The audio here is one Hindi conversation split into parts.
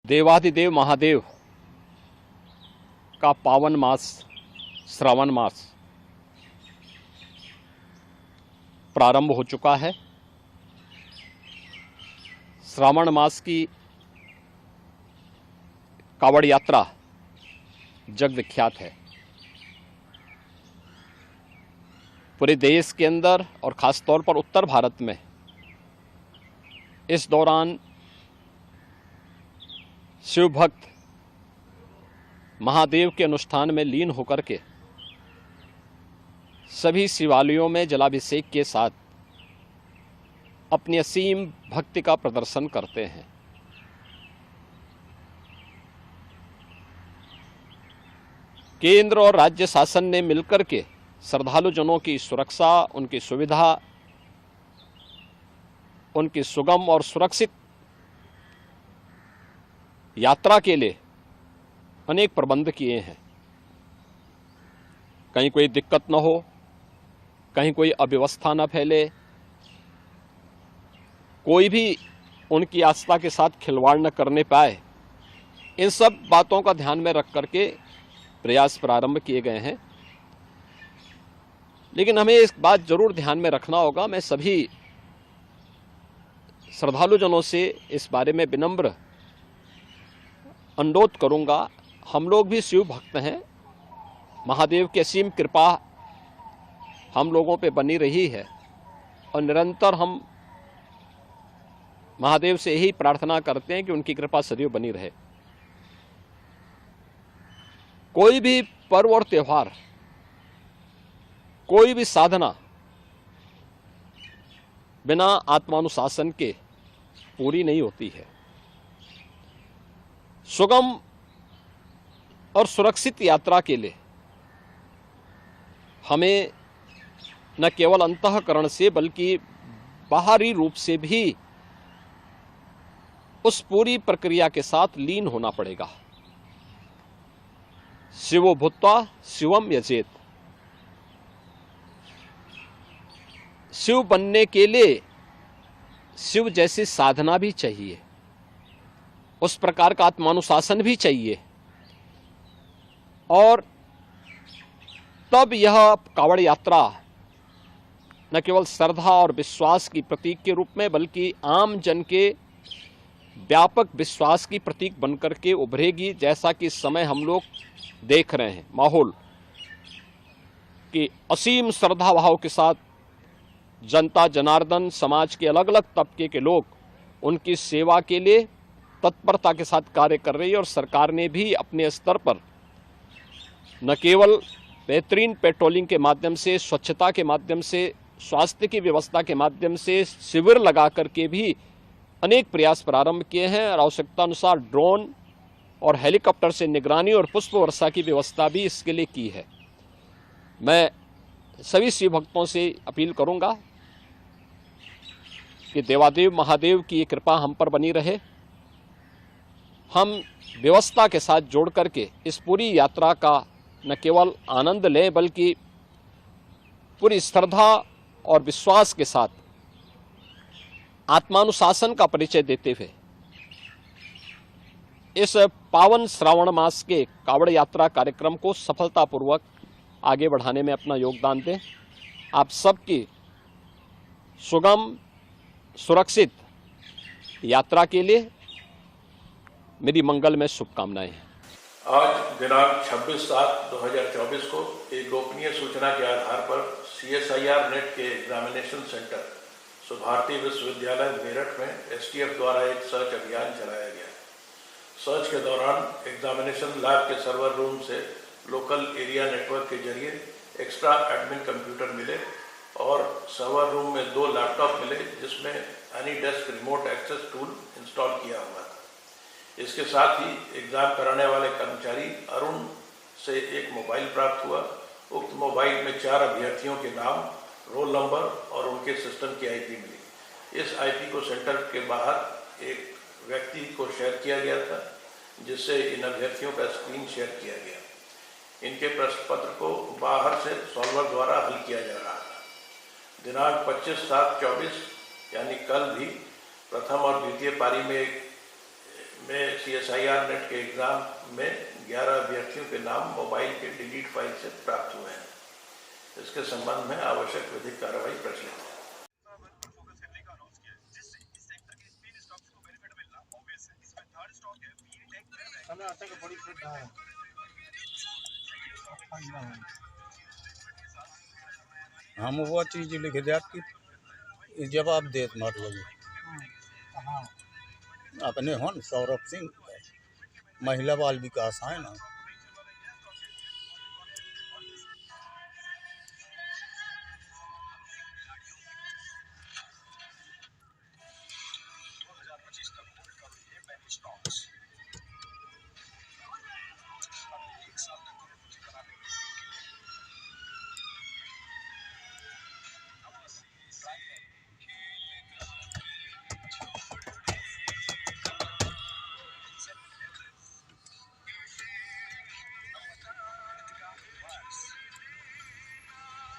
देवाधिदेव महादेव का पावन मास श्रावण मास प्रारंभ हो चुका है। श्रावण मास की कावड़ यात्रा जग विख्यात है। पूरे देश के अंदर और ख़ास तौर पर उत्तर भारत में इस दौरान शिव भक्त महादेव के अनुष्ठान में लीन होकर के सभी शिवालयों में जलाभिषेक के साथ अपनी असीम भक्ति का प्रदर्शन करते हैं। केंद्र और राज्य शासन ने मिलकर के श्रद्धालुजनों की सुरक्षा, उनकी सुविधा, उनकी सुगम और सुरक्षित यात्रा के लिए अनेक प्रबंध किए हैं। कहीं कोई दिक्कत न हो, कहीं कोई अव्यवस्था न फैले, कोई भी उनकी आस्था के साथ खिलवाड़ न करने पाए, इन सब बातों का ध्यान में रख करके प्रयास प्रारंभ किए गए हैं। लेकिन हमें इस बात जरूर ध्यान में रखना होगा, मैं सभी श्रद्धालुजनों से इस बारे में विनम्र अनुरोध करूंगा। हम लोग भी शिव भक्त हैं, महादेव की असीम कृपा हम लोगों पे बनी रही है और निरंतर हम महादेव से यही प्रार्थना करते हैं कि उनकी कृपा सदैव बनी रहे। कोई भी पर्व और त्योहार, कोई भी साधना बिना आत्मानुशासन के पूरी नहीं होती है। सुगम और सुरक्षित यात्रा के लिए हमें न केवल अंतःकरण से बल्कि बाहरी रूप से भी उस पूरी प्रक्रिया के साथ लीन होना पड़ेगा। शिवो भूत्वा शिवम यजेत। शिव बनने के लिए शिव जैसी साधना भी चाहिए, उस प्रकार का आत्मानुशासन भी चाहिए, और तब यह कावड़ यात्रा न केवल श्रद्धा और विश्वास की प्रतीक के रूप में बल्कि आम जन के व्यापक विश्वास की प्रतीक बनकर के उभरेगी। जैसा कि इस समय हम लोग देख रहे हैं माहौल कि असीम श्रद्धा भाव के साथ जनता जनार्दन, समाज के अलग अलग तबके के लोग उनकी सेवा के लिए तत्परता के साथ कार्य कर रही है। और सरकार ने भी अपने स्तर पर न केवल बेहतरीन पेट्रोलिंग के माध्यम से, स्वच्छता के माध्यम से, स्वास्थ्य की व्यवस्था के माध्यम से शिविर लगा करके भी अनेक प्रयास प्रारंभ किए हैं और आवश्यकता अनुसार ड्रोन और हेलीकॉप्टर से निगरानी और पुष्प वर्षा की व्यवस्था भी इसके लिए की है। मैं सभी शिव भक्तों से अपील करूंगा कि देवादेव महादेव की ये कृपा हम पर बनी रहे। हम व्यवस्था के साथ जोड़ करके इस पूरी यात्रा का न केवल आनंद लें बल्कि पूरी श्रद्धा और विश्वास के साथ आत्मानुशासन का परिचय देते हुए इस पावन श्रावण मास के कावड़ यात्रा कार्यक्रम को सफलतापूर्वक आगे बढ़ाने में अपना योगदान दें। आप सबकी सुगम सुरक्षित यात्रा के लिए मेरी मंगलमय शुभकामनाएं हैं। आज दिनांक 26/7/2024 को एक गोपनीय सूचना के आधार पर CSIR नेट के एग्जामिनेशन सेंटर सुभारती विश्वविद्यालय मेरठ में STF द्वारा एक सर्च अभियान चलाया गया। सर्च के दौरान एग्जामिनेशन लैब के सर्वर रूम से लोकल एरिया नेटवर्क के जरिए एक्स्ट्रा एडमिन कंप्यूटर मिले और सर्वर रूम में 2 लैपटॉप मिले जिसमें AnyDesk remote access tool install किया हुआ था। इसके साथ ही एग्जाम कराने वाले कर्मचारी अरुण से एक मोबाइल प्राप्त हुआ। उक्त मोबाइल में 4 अभ्यर्थियों के नाम, रोल नंबर और उनके सिस्टम की IP मिली। इस IP को सेंटर के बाहर एक व्यक्ति को शेयर किया गया था जिससे इन अभ्यर्थियों का स्क्रीन शेयर किया गया। इनके प्रश्न पत्र को बाहर से सॉल्वर द्वारा हल किया जा रहा था। दिनांक 25/7/24 यानी कल भी प्रथम और द्वितीय पारी में CSIR नेट के एग्जाम में 11 अभ्यर्थियों के नाम मोबाइल के डिलीट फाइल से प्राप्त हुए हैं। इसके संबंध में आवश्यक विधिक कार्रवाई प्रचलित है। हम वो चीज़ लिख दे आपकी जवाब दे मतलब अपने हो न सौरभ सिंह महिला बाल विकास है ना।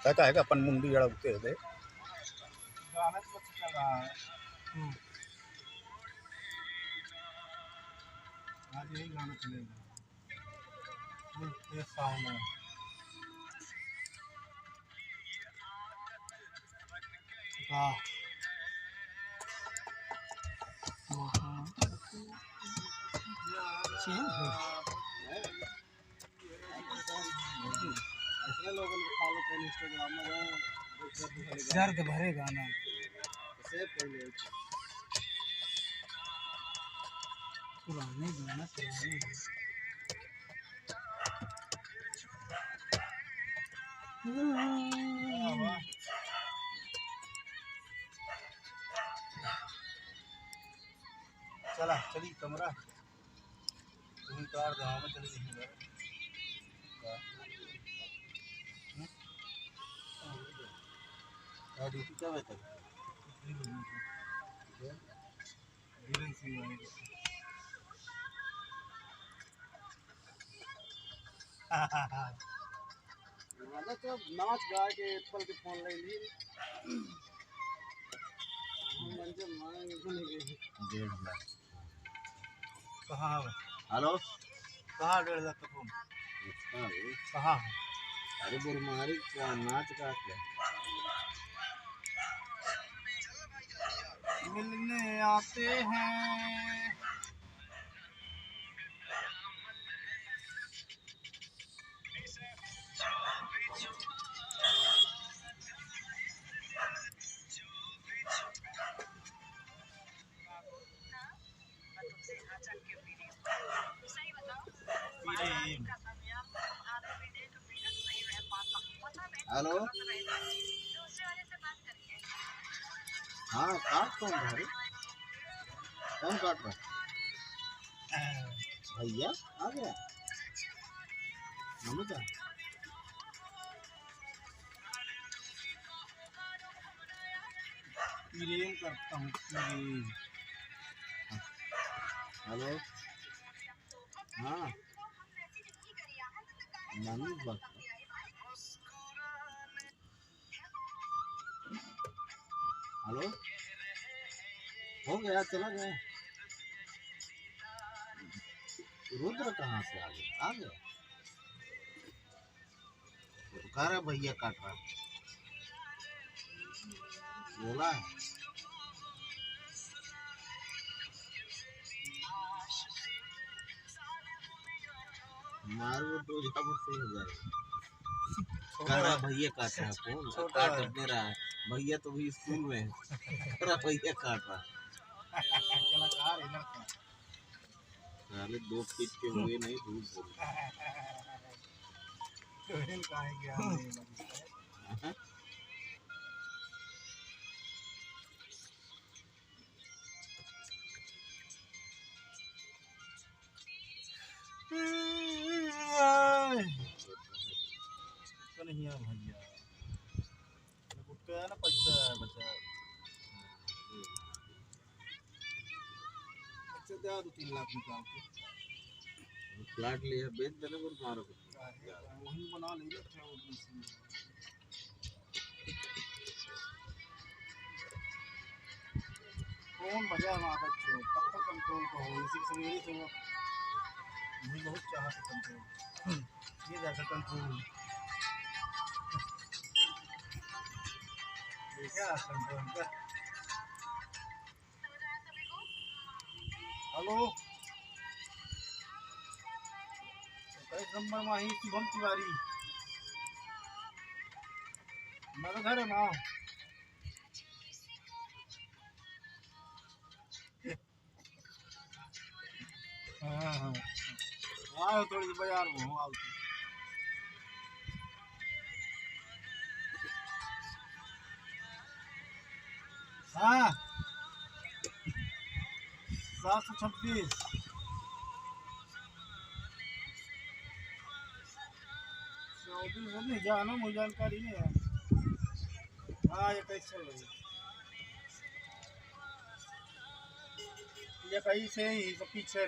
क्या कहेगा अपन मुंडी जड़ा उते दे आज यही गाना चलेगा। ये साउंड है वाह ऐसे लोगों को फॉलो कर इंस्टाग्राम में दर्द भरे गाना से पहले पुराने गाना पुराने चला चली कमरा तुम कार गाँव में चली जाएंगे ड्यूटी कब है तक धीरेन सिंह आएगा तो नाच गा के एप्पल के फोन ले ली कहाँ हेलो कहाँ 1.5 लाख का फोन कहाँ है अरे बुरमारी का नाच गा के मिलने आते हैं हेलो हाँ काट कौन भाई कौन काट रहा भैया आ गया मम्मी का प्रेम करता हूँ हेलो हाँ मम्मी बात हेलो हो गया चला गया रुद्र कहाँ से आ गया तो कह रहा भैया काट रहा बोला है मारो तो जब से हो जाएगा कह रहा भैया काट रहा फोन काट दे रहा है भैया तो भी स्कूल में है कह रहा भैया काट रहा कलाकार है लड़का अरे 2 फीट के हुए नहीं झूठ बोल नहीं है भैया ना पैसा बचा अच्छा दे 2-3 लाख निकाल के प्लाट लिया बेच देने को मारो वही बना ले कौन बजा वहाँ तक कंट्रोल को हो इसी से मेरी तो मुझे बहुत चाहत है कंट्रोल ये जैसा कंट्रोल ये क्या कंट्रोल का हेलो 27 नंबर में ही शुभम तिवारी मेरा घर है ना हाँ हाँ आओ थोड़ी सी बाजार में हूँ आओ हाँ 726 नहीं जाना मुझे जानकारी नहीं है हाँ ये कैसे ये कहीं से ही तो पीछे